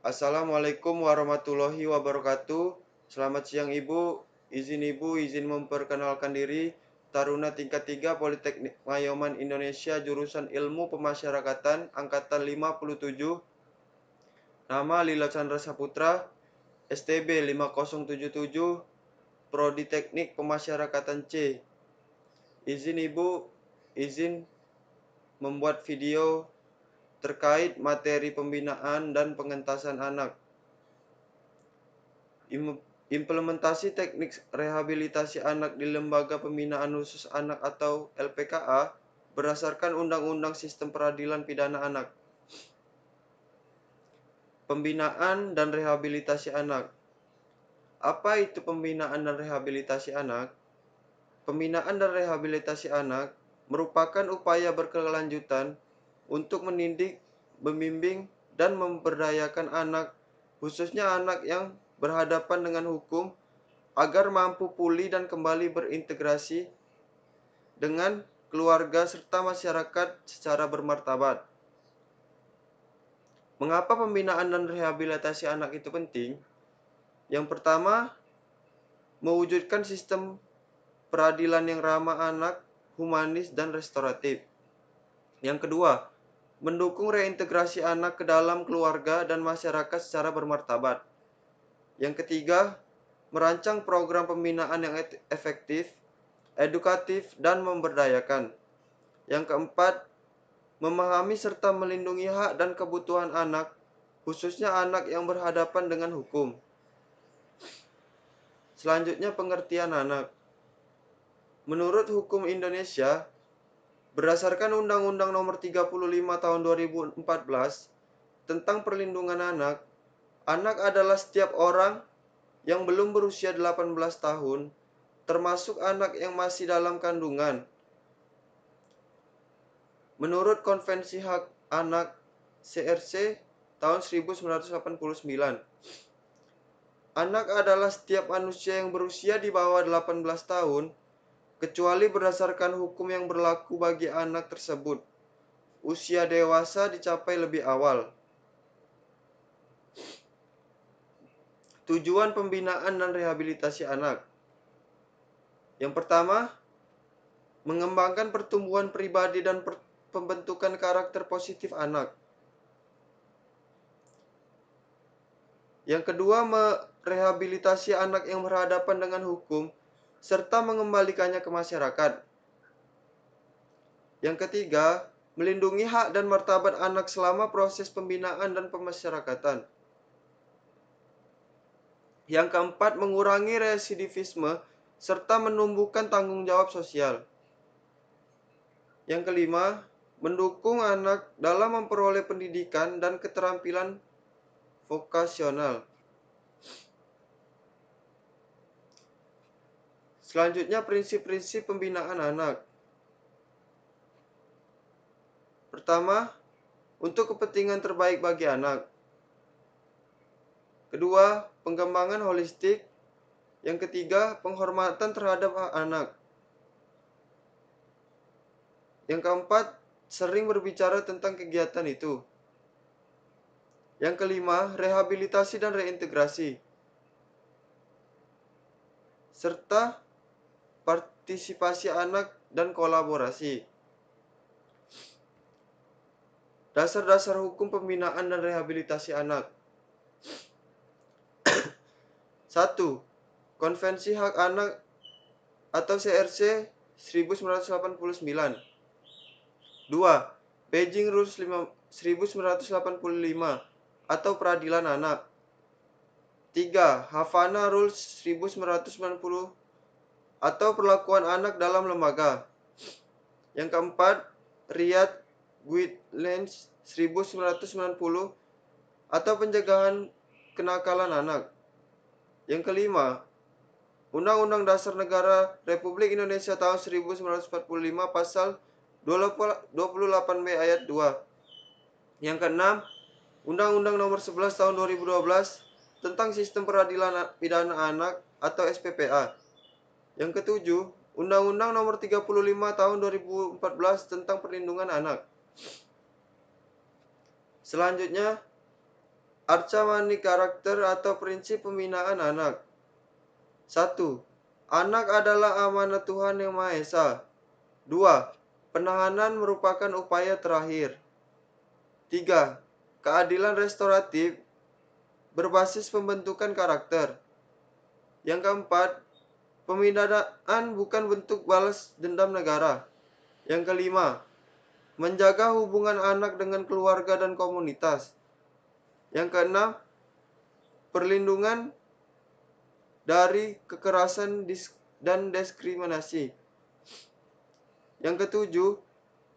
Assalamualaikum warahmatullahi wabarakatuh. Selamat siang Ibu. Izin memperkenalkan diri. Taruna tingkat 3 Politeknik Mayoman Indonesia jurusan Ilmu Pemasyarakatan angkatan 57. Nama Lila Chandra Saputra, STB 5077, Prodi Teknik Pemasyarakatan C. Izin Ibu, izin membuat video terkait materi pembinaan dan pengentasan anak. Implementasi teknik rehabilitasi anak di Lembaga Pembinaan Khusus Anak atau LPKA berdasarkan Undang-Undang Sistem Peradilan Pidana Anak. Pembinaan dan rehabilitasi anak. Apa itu pembinaan dan rehabilitasi anak? Pembinaan dan rehabilitasi anak merupakan upaya berkelanjutan untuk mendidik, membimbing, dan memberdayakan anak, khususnya anak yang berhadapan dengan hukum, agar mampu pulih dan kembali berintegrasi dengan keluarga serta masyarakat secara bermartabat. Mengapa pembinaan dan rehabilitasi anak itu penting? Yang pertama, mewujudkan sistem peradilan yang ramah anak, humanis, dan restoratif. Yang kedua, mendukung reintegrasi anak ke dalam keluarga dan masyarakat secara bermartabat. Yang ketiga, merancang program pembinaan yang efektif, edukatif, dan memberdayakan. Yang keempat, memahami serta melindungi hak dan kebutuhan anak, khususnya anak yang berhadapan dengan hukum. Selanjutnya, pengertian anak. Menurut hukum Indonesia, berdasarkan Undang-Undang Nomor 35 Tahun 2014 tentang perlindungan anak, anak adalah setiap orang yang belum berusia 18 tahun, termasuk anak yang masih dalam kandungan. Menurut Konvensi Hak Anak CRC tahun 1989, anak adalah setiap manusia yang berusia di bawah 18 tahun, kecuali berdasarkan hukum yang berlaku bagi anak tersebut. Usia dewasa dicapai lebih awal. Tujuan pembinaan dan rehabilitasi anak. Yang pertama, mengembangkan pertumbuhan pribadi dan pembentukan karakter positif anak. Yang kedua, merehabilitasi anak yang berhadapan dengan hukum serta mengembalikannya ke masyarakat. Yang ketiga, melindungi hak dan martabat anak selama proses pembinaan dan pemasyarakatan. Yang keempat, mengurangi residivisme serta menumbuhkan tanggung jawab sosial. Yang kelima, mendukung anak dalam memperoleh pendidikan dan keterampilan vokasional. Selanjutnya, prinsip-prinsip pembinaan anak. Pertama, untuk kepentingan terbaik bagi anak. Kedua, pengembangan holistik. Yang ketiga, penghormatan terhadap hak anak. Yang keempat, sering berbicara tentang kegiatan itu. Yang kelima, rehabilitasi dan reintegrasi. Serta partisipasi anak dan kolaborasi. Dasar-dasar hukum pembinaan dan rehabilitasi anak. 1. Konvensi Hak Anak atau CRC 1989. 2. Beijing Rules 1985 atau Peradilan Anak. 3. Havana Rules 1990 atau Perlakuan Anak dalam Lembaga. Yang keempat, Riyadh Guidelines 1990 atau Pencegahan Kenakalan Anak. Yang kelima, Undang-Undang Dasar Negara Republik Indonesia tahun 1945 pasal 28B ayat 2. Yang keenam, Undang-Undang Nomor 11 tahun 2012 tentang Sistem Peradilan Pidana Anak atau SPPA. Yang ketujuh, Undang-Undang Nomor 35 tahun 2014 tentang Perlindungan Anak. Selanjutnya, Arcamani karakter atau prinsip pembinaan anak. 1. Anak adalah amanat Tuhan Yang Maha Esa. 2. Penahanan merupakan upaya terakhir. 3. Keadilan restoratif berbasis pembentukan karakter. Yang keempat, pemindahan bukan bentuk balas dendam negara. Yang kelima, menjaga hubungan anak dengan keluarga dan komunitas. Yang keenam, perlindungan dari kekerasan dan diskriminasi. Yang ketujuh,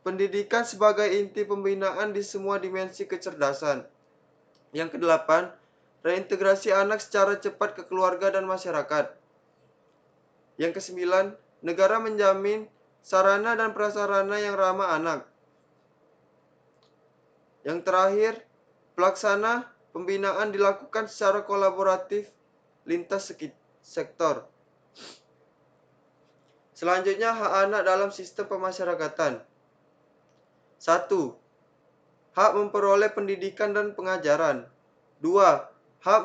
pendidikan sebagai inti pembinaan di semua dimensi kecerdasan. Yang kedelapan, reintegrasi anak secara cepat ke keluarga dan masyarakat. Yang kesembilan, negara menjamin sarana dan prasarana yang ramah anak. Yang terakhir, pelaksana pembinaan dilakukan secara kolaboratif lintas sektor. Selanjutnya, hak anak dalam sistem pemasyarakatan. 1. Hak memperoleh pendidikan dan pengajaran. 2. Hak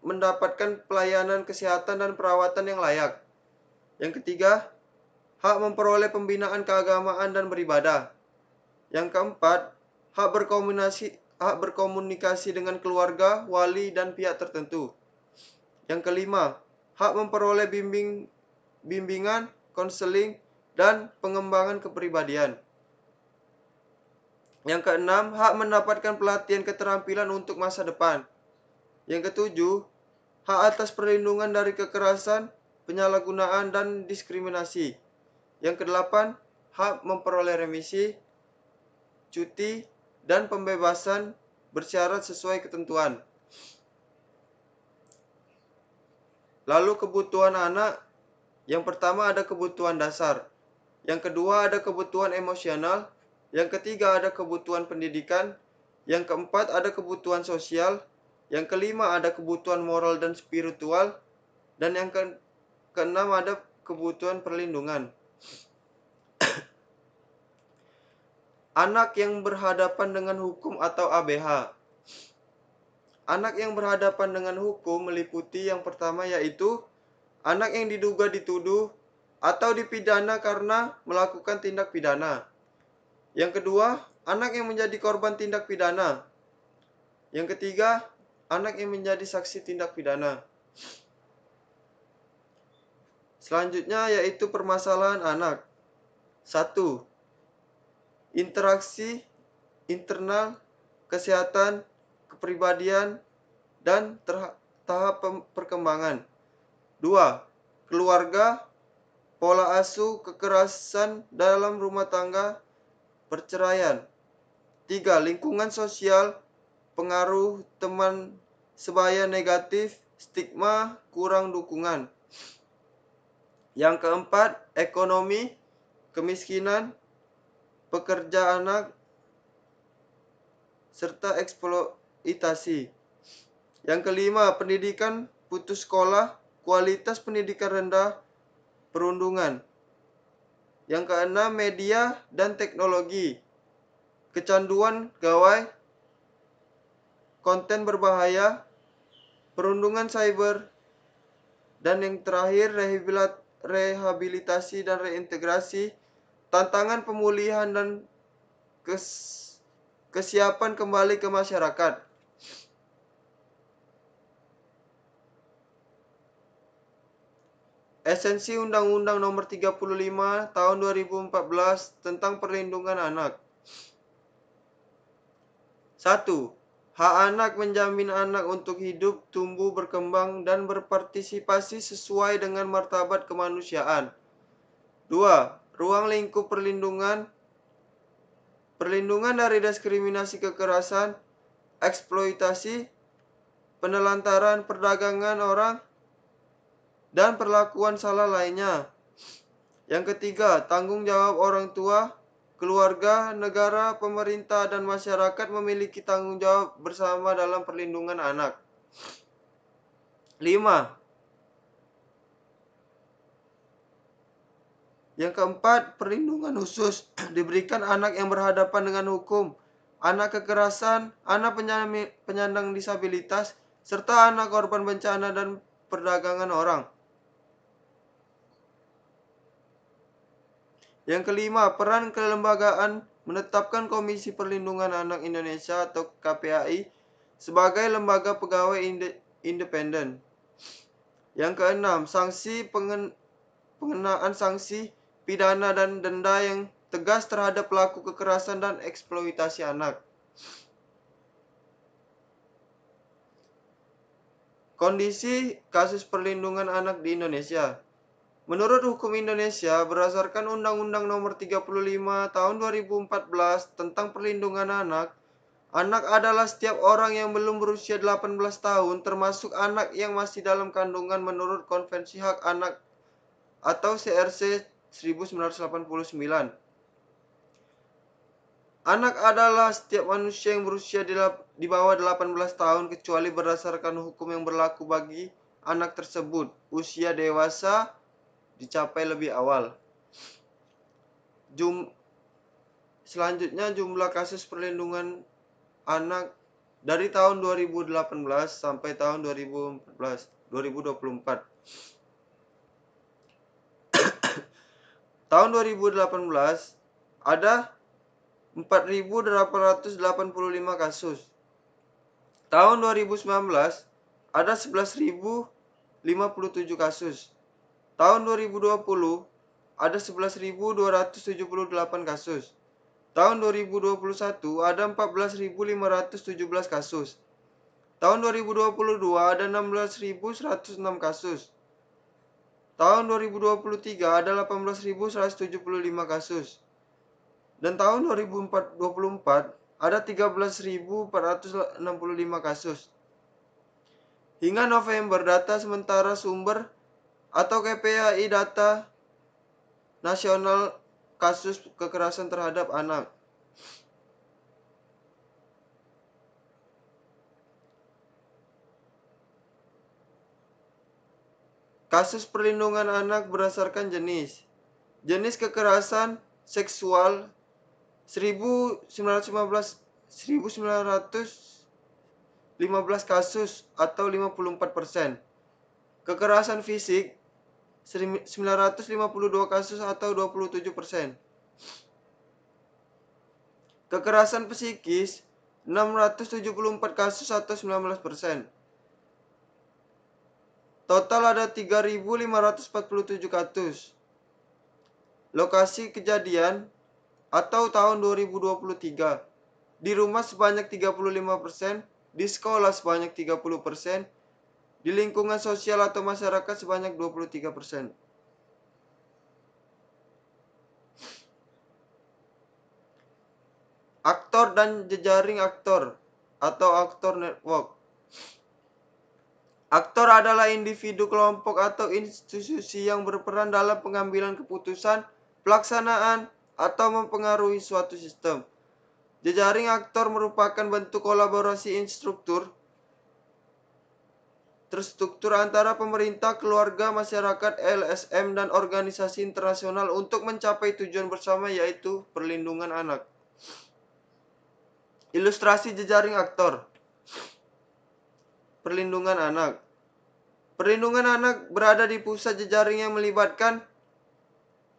mendapatkan pelayanan kesehatan dan perawatan yang layak. Yang ketiga, hak memperoleh pembinaan keagamaan dan beribadah. Yang keempat, hak berkomunikasi dengan keluarga, wali, dan pihak tertentu. Yang kelima, hak memperoleh bimbingan, konseling, dan pengembangan kepribadian. Yang keenam, hak mendapatkan pelatihan keterampilan untuk masa depan. Yang ketujuh, hak atas perlindungan dari kekerasan, penyalahgunaan, dan diskriminasi. Yang kedelapan, hak memperoleh remisi, cuti, dan pembebasan bersyarat sesuai ketentuan. Lalu kebutuhan anak, yang pertama ada kebutuhan dasar. Yang kedua ada kebutuhan emosional. Yang ketiga ada kebutuhan pendidikan. Yang keempat ada kebutuhan sosial. Yang kelima ada kebutuhan moral dan spiritual. Dan yang keenam ada kebutuhan perlindungan. Anak yang berhadapan dengan hukum atau ABH. Anak yang berhadapan dengan hukum meliputi yang pertama yaitu anak yang diduga dituduh atau dipidana karena melakukan tindak pidana. Yang kedua, anak yang menjadi korban tindak pidana. Yang ketiga, anak yang menjadi saksi tindak pidana. Selanjutnya yaitu permasalahan anak. 1. Interaksi internal, kesehatan, kepribadian, dan tahap perkembangan. 2. Keluarga, pola asuh, kekerasan dalam rumah tangga, perceraian. 3. Lingkungan sosial, pengaruh teman sebaya negatif, stigma, kurang dukungan. Yang keempat, ekonomi, kemiskinan, pekerja anak, serta eksploitasi. Yang kelima, pendidikan putus sekolah, kualitas pendidikan rendah, perundungan. Yang keenam, media dan teknologi, kecanduan gawai, konten berbahaya, perundungan cyber, dan yang terakhir rehabilitasi dan reintegrasi, tantangan pemulihan dan kesiapan kembali ke masyarakat. Esensi Undang-Undang Nomor 35 Tahun 2014 tentang Perlindungan Anak. 1. Hak anak menjamin anak untuk hidup, tumbuh, berkembang, dan berpartisipasi sesuai dengan martabat kemanusiaan. 2. Ruang lingkup perlindungan. Perlindungan dari diskriminasi, kekerasan, eksploitasi, penelantaran, perdagangan orang, dan perlakuan salah lainnya. Yang ketiga, tanggung jawab orang tua, keluarga, negara, pemerintah, dan masyarakat memiliki tanggung jawab bersama dalam perlindungan anak. 5. Yang keempat, perlindungan khusus diberikan anak yang berhadapan dengan hukum anak kekerasan, anak penyandang disabilitas, serta anak korban bencana dan perdagangan orang. Yang kelima, peran kelembagaan menetapkan Komisi Perlindungan Anak Indonesia atau KPAI sebagai lembaga pegawai independen. Yang keenam, pengenaan sanksi pidana dan denda yang tegas terhadap pelaku kekerasan dan eksploitasi anak. Kondisi kasus perlindungan anak di Indonesia. Menurut hukum Indonesia, berdasarkan Undang-Undang Nomor 35 Tahun 2014 tentang Perlindungan Anak, anak adalah setiap orang yang belum berusia 18 tahun, termasuk anak yang masih dalam kandungan menurut Konvensi Hak Anak atau CRC 1989. Anak adalah setiap manusia yang berusia di bawah 18 tahun kecuali berdasarkan hukum yang berlaku bagi anak tersebut, usia dewasa dicapai lebih awal. Selanjutnya jumlah kasus perlindungan anak dari tahun 2018 sampai tahun 2024. Tahun 2018 ada 4.885 kasus. Tahun 2019 ada 11.057 kasus. Tahun 2020 ada 11.278 kasus. Tahun 2021 ada 14.517 kasus. Tahun 2022 ada 16.106 kasus. Tahun 2023 ada 18.175 kasus. Dan tahun 2024 ada 13.465 kasus. Hingga November, data sementara sumber atau KPAI data nasional kasus kekerasan terhadap anak. Kasus perlindungan anak berdasarkan jenis. Jenis kekerasan seksual 1915 kasus atau 54%. Kekerasan fisik 952 kasus atau 27%. Kekerasan psikis 674 kasus atau 19%. Total ada 3.547 kasus. Lokasi kejadian atau tahun 2023. Di rumah sebanyak 35%, di sekolah sebanyak 30%, di lingkungan sosial atau masyarakat sebanyak 23%. Aktor dan jejaring aktor atau aktor network. Aktor adalah individu, kelompok, atau institusi yang berperan dalam pengambilan keputusan, pelaksanaan, atau mempengaruhi suatu sistem. Jejaring aktor merupakan bentuk kolaborasi terstruktur antara pemerintah, keluarga, masyarakat, LSM, dan organisasi internasional untuk mencapai tujuan bersama, yaitu perlindungan anak. Ilustrasi jejaring aktor. Perlindungan anak. Perlindungan anak berada di pusat jejaring yang melibatkan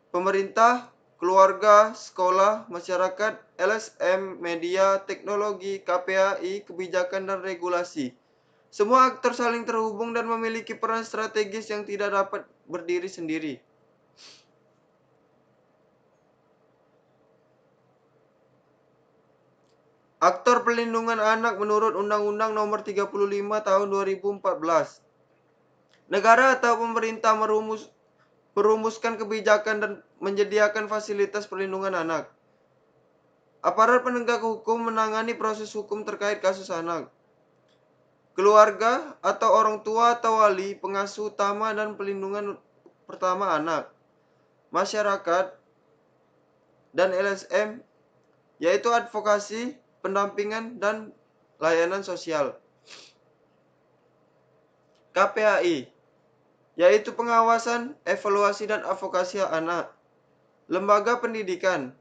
pemerintah, keluarga, sekolah, masyarakat, LSM, media, teknologi, KPAI, kebijakan, dan regulasi. Semua aktor saling terhubung dan memiliki peran strategis yang tidak dapat berdiri sendiri. Aktor perlindungan anak menurut Undang-Undang Nomor 35 Tahun 2014. Negara atau pemerintah merumuskan kebijakan dan menyediakan fasilitas perlindungan anak. Aparat penegak hukum menangani proses hukum terkait kasus anak. Keluarga atau orang tua atau wali pengasuh utama dan pelindungan pertama anak. Masyarakat dan LSM, yaitu advokasi, pendampingan, dan layanan sosial. KPAI, yaitu pengawasan, evaluasi, dan advokasi anak. Lembaga pendidikan,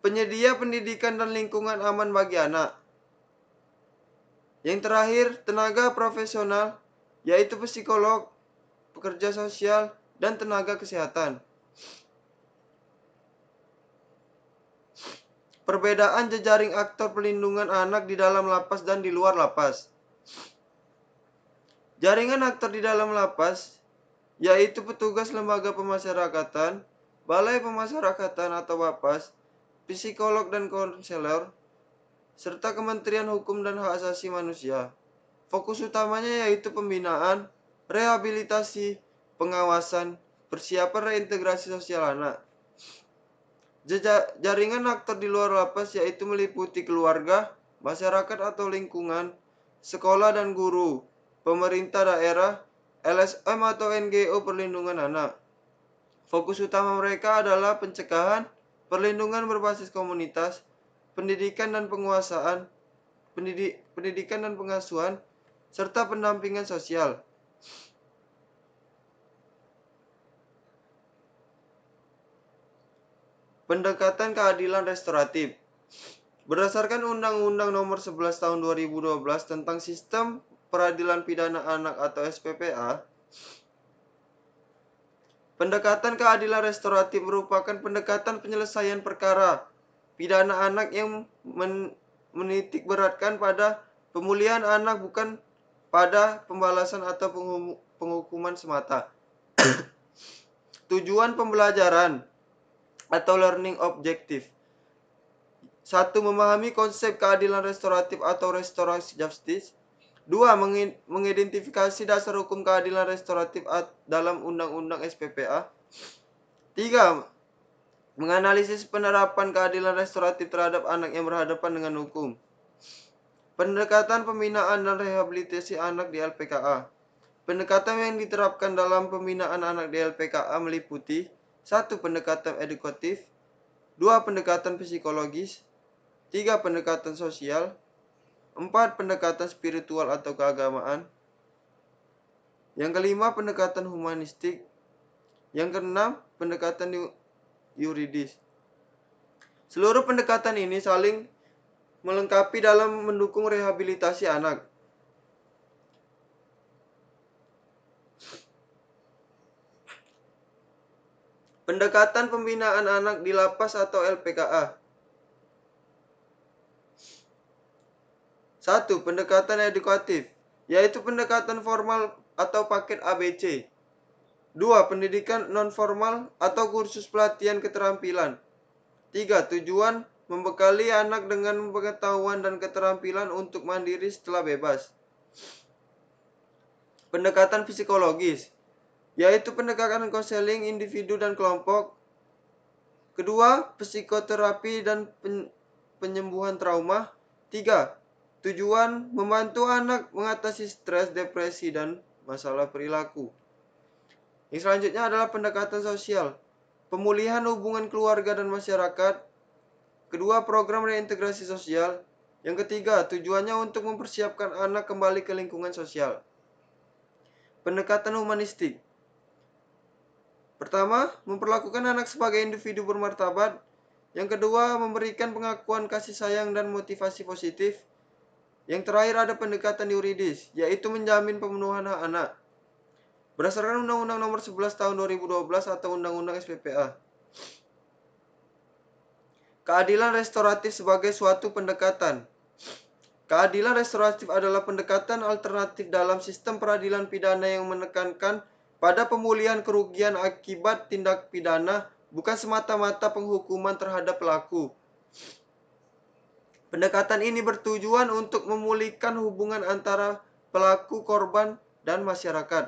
penyedia pendidikan dan lingkungan aman bagi anak. Yang terakhir, tenaga profesional, yaitu psikolog, pekerja sosial, dan tenaga kesehatan. Perbedaan jejaring aktor perlindungan anak di dalam lapas dan di luar lapas. Jaringan aktor di dalam lapas, yaitu petugas lembaga pemasyarakatan, balai pemasyarakatan atau Bapas, psikolog dan konselor, serta Kementerian Hukum dan Hak Asasi Manusia. Fokus utamanya yaitu pembinaan, rehabilitasi, pengawasan, persiapan reintegrasi sosial anak. Jaringan aktor di luar lapas yaitu meliputi keluarga, masyarakat atau lingkungan, sekolah dan guru, pemerintah daerah, LSM atau NGO perlindungan anak. Fokus utama mereka adalah pencegahan, perlindungan berbasis komunitas, pendidikan dan penguasaan, pendidikan dan pengasuhan, serta pendampingan sosial. Pendekatan keadilan restoratif. Berdasarkan Undang-Undang Nomor 11 Tahun 2012 tentang Sistem Peradilan Pidana Anak atau SPPA, pendekatan keadilan restoratif merupakan pendekatan penyelesaian perkara pidana anak yang menitik beratkan pada pemulihan anak bukan pada pembalasan atau penghukuman semata. Tujuan pembelajaran atau learning objective. 1. Memahami konsep keadilan restoratif atau restoratif justice. 2. Mengidentifikasi dasar hukum keadilan restoratif dalam Undang-Undang SPPA. 3. Menganalisis penerapan keadilan restoratif terhadap anak yang berhadapan dengan hukum. Pendekatan pembinaan dan rehabilitasi anak di LPKA. Pendekatan yang diterapkan dalam pembinaan anak di LPKA meliputi 1. Pendekatan edukatif, 2. Pendekatan psikologis, 3. Pendekatan sosial, 4. Pendekatan spiritual atau keagamaan, yang kelima pendekatan humanistik, yang keenam pendekatan yuridis. Seluruh pendekatan ini saling melengkapi dalam mendukung rehabilitasi anak. Pendekatan pembinaan anak di lapas atau LPKA. 1. Pendekatan edukatif, yaitu pendekatan formal atau paket ABC. 2. Pendidikan non-formal atau kursus pelatihan keterampilan. 3. Tujuan membekali anak dengan pengetahuan dan keterampilan untuk mandiri setelah bebas. Pendekatan psikologis, yaitu pendekatan konseling individu dan kelompok. Kedua, psikoterapi dan penyembuhan trauma. 3. Tujuan membantu anak mengatasi stres, depresi, dan masalah perilaku. Yang selanjutnya adalah pendekatan sosial, pemulihan hubungan keluarga dan masyarakat. Kedua, program reintegrasi sosial. Yang ketiga, tujuannya untuk mempersiapkan anak kembali ke lingkungan sosial. Pendekatan humanistik. Pertama, memperlakukan anak sebagai individu bermartabat. Yang kedua, memberikan pengakuan kasih sayang dan motivasi positif. Yang terakhir ada pendekatan yuridis, yaitu menjamin pemenuhan hak anak. Berdasarkan Undang-Undang Nomor 11 Tahun 2012 atau Undang-Undang SPPA. Keadilan restoratif sebagai suatu pendekatan. Keadilan restoratif adalah pendekatan alternatif dalam sistem peradilan pidana yang menekankan pada pemulihan kerugian akibat tindak pidana, bukan semata-mata penghukuman terhadap pelaku. Pendekatan ini bertujuan untuk memulihkan hubungan antara pelaku, korban, dan masyarakat.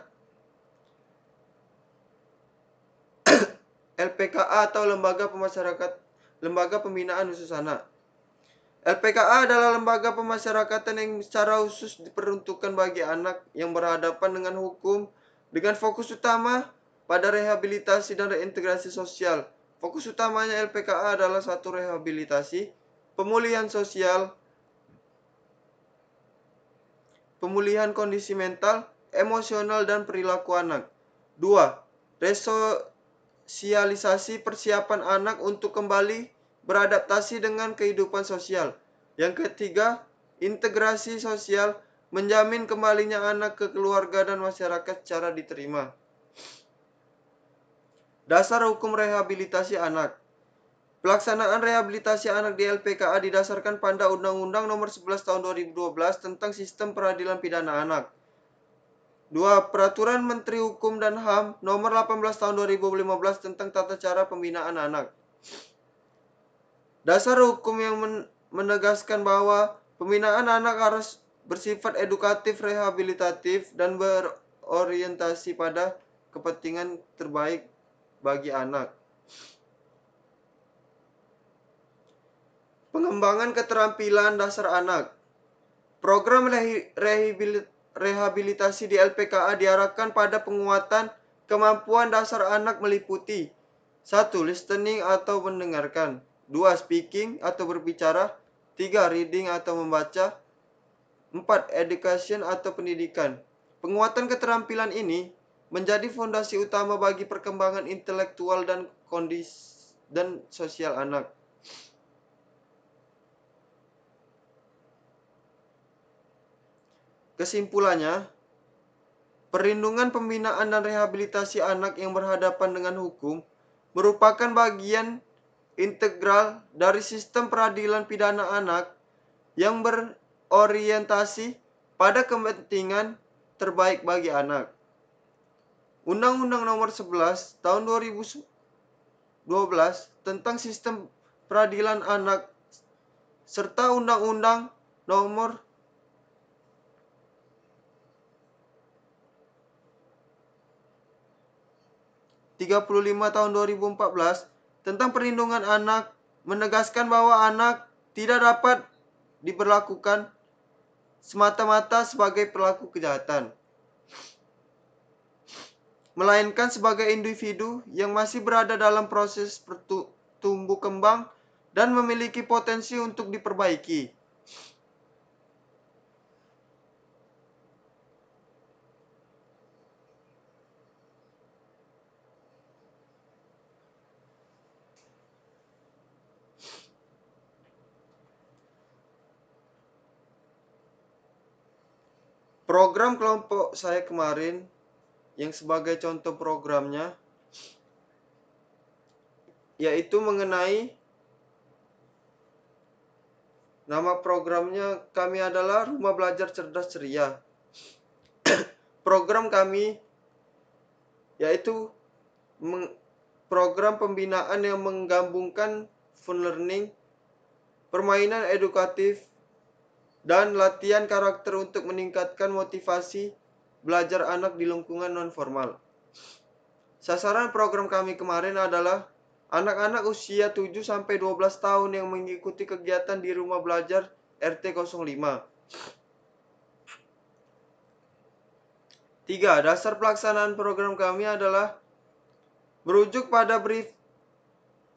LPKA atau Lembaga Pembinaan Khusus Anak. LPKA adalah lembaga pemasyarakatan yang secara khusus diperuntukkan bagi anak yang berhadapan dengan hukum dengan fokus utama pada rehabilitasi dan reintegrasi sosial. Fokus utamanya LPKA adalah 1. Rehabilitasi, pemulihan sosial, pemulihan kondisi mental, emosional, dan perilaku anak. 2. Resosialisasi persiapan anak untuk kembali beradaptasi dengan kehidupan sosial. Yang ketiga, integrasi sosial, menjamin kembalinya anak ke keluarga dan masyarakat secara diterima. Dasar hukum rehabilitasi anak. Pelaksanaan rehabilitasi anak di LPKA didasarkan pada Undang-Undang Nomor 11 Tahun 2012 tentang Sistem Peradilan Pidana Anak. 2. Peraturan Menteri Hukum dan HAM Nomor 18 Tahun 2015 tentang Tata Cara Pembinaan Anak. Dasar hukum yang menegaskan bahwa pembinaan anak harus bersifat edukatif, rehabilitatif, dan berorientasi pada kepentingan terbaik bagi anak. Pengembangan keterampilan dasar anak. Program rehabilitasi di LPKA diarahkan pada penguatan kemampuan dasar anak meliputi 1. Listening atau mendengarkan, 2. Speaking atau berbicara, 3. Reading atau membaca, 4. Education atau pendidikan. Penguatan keterampilan ini menjadi fondasi utama bagi perkembangan intelektual dan sosial anak. Kesimpulannya, perlindungan, pembinaan, dan rehabilitasi anak yang berhadapan dengan hukum merupakan bagian integral dari sistem peradilan pidana anak yang berorientasi pada kepentingan terbaik bagi anak. Undang-Undang Nomor 11 Tahun 2012 tentang Sistem Peradilan Anak serta Undang-Undang Nomor 35 Tahun 2014 tentang Perlindungan Anak menegaskan bahwa anak tidak dapat diperlakukan semata-mata sebagai pelaku kejahatan, melainkan sebagai individu yang masih berada dalam proses tumbuh kembang dan memiliki potensi untuk diperbaiki. Program kelompok saya kemarin, yang sebagai contoh programnya, yaitu mengenai nama programnya kami adalah Rumah Belajar Cerdas Ceria. Program kami yaitu program pembinaan yang menggabungkan fun learning, permainan edukatif, dan latihan karakter untuk meningkatkan motivasi belajar anak di lingkungan non-formal. Sasaran program kami kemarin adalah anak-anak usia 7-12 tahun yang mengikuti kegiatan di Rumah Belajar RT 05. 3. Dasar pelaksanaan program kami adalah merujuk pada brief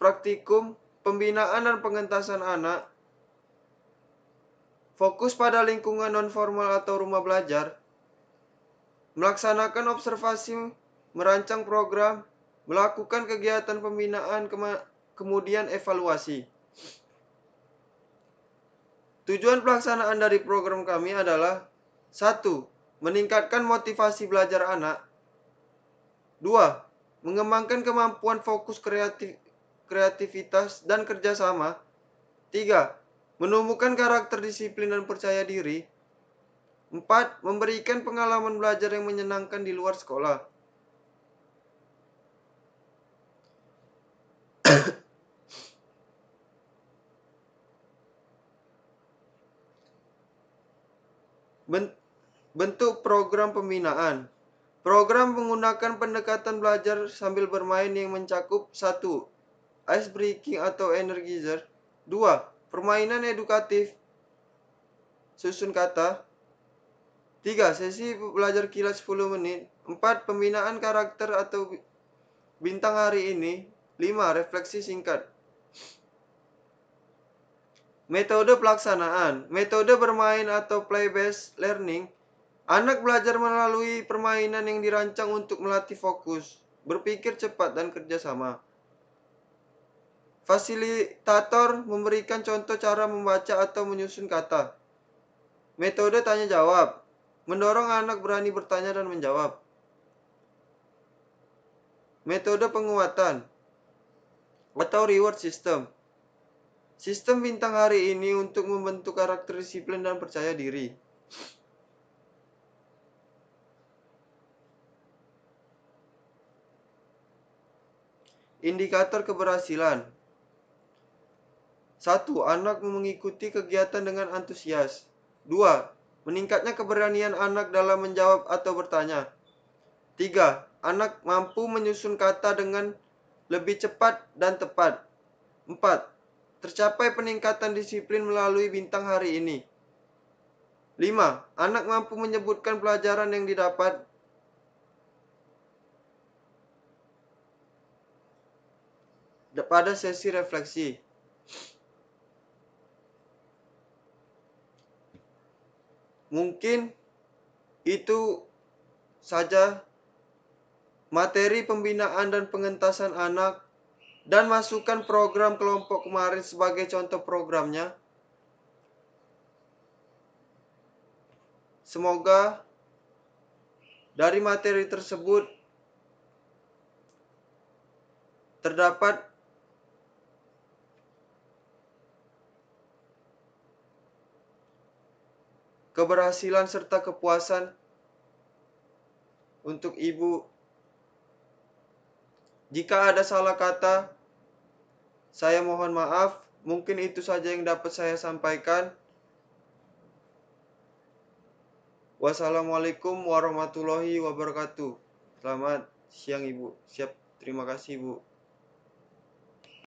praktikum pembinaan dan pengentasan anak, fokus pada lingkungan non-formal atau rumah belajar, melaksanakan observasi, merancang program, melakukan kegiatan pembinaan, kemudian evaluasi. Tujuan pelaksanaan dari program kami adalah 1. Meningkatkan motivasi belajar anak. 2. Mengembangkan kemampuan fokus kreativitas dan kerjasama. 3. Menumbuhkan karakter disiplin dan percaya diri. 4. Memberikan pengalaman belajar yang menyenangkan di luar sekolah. Bentuk program pembinaan. Program menggunakan pendekatan belajar sambil bermain yang mencakup 1. Ice breaking atau energizer. 2. Permainan edukatif, susun kata. 3. Sesi belajar kilat 10 menit. 4. Pembinaan karakter atau bintang hari ini. 5. Refleksi singkat. Metode pelaksanaan. Metode bermain atau play-based learning. Anak belajar melalui permainan yang dirancang untuk melatih fokus, berpikir cepat, dan kerjasama. Fasilitator memberikan contoh cara membaca atau menyusun kata. Metode tanya jawab, mendorong anak berani bertanya dan menjawab. Metode penguatan atau reward system. Sistem bintang hari ini untuk membentuk karakter disiplin dan percaya diri. Indikator keberhasilan. 1. Anak mengikuti kegiatan dengan antusias. 2. Meningkatnya keberanian anak dalam menjawab atau bertanya. 3. Anak mampu menyusun kata dengan lebih cepat dan tepat. 4. Tercapai peningkatan disiplin melalui bintang hari ini. 5. Anak mampu menyebutkan pelajaran yang didapat. Pada sesi refleksi. Mungkin itu saja materi pembinaan dan pengentasan anak dan masukkan program kelompok kemarin sebagai contoh programnya. Semoga dari materi tersebut terdapat keberhasilan serta kepuasan untuk ibu. Jika ada salah kata, saya mohon maaf. Mungkin itu saja yang dapat saya sampaikan. Wassalamualaikum warahmatullahi wabarakatuh. Selamat siang Ibu. Siap, terima kasih Ibu.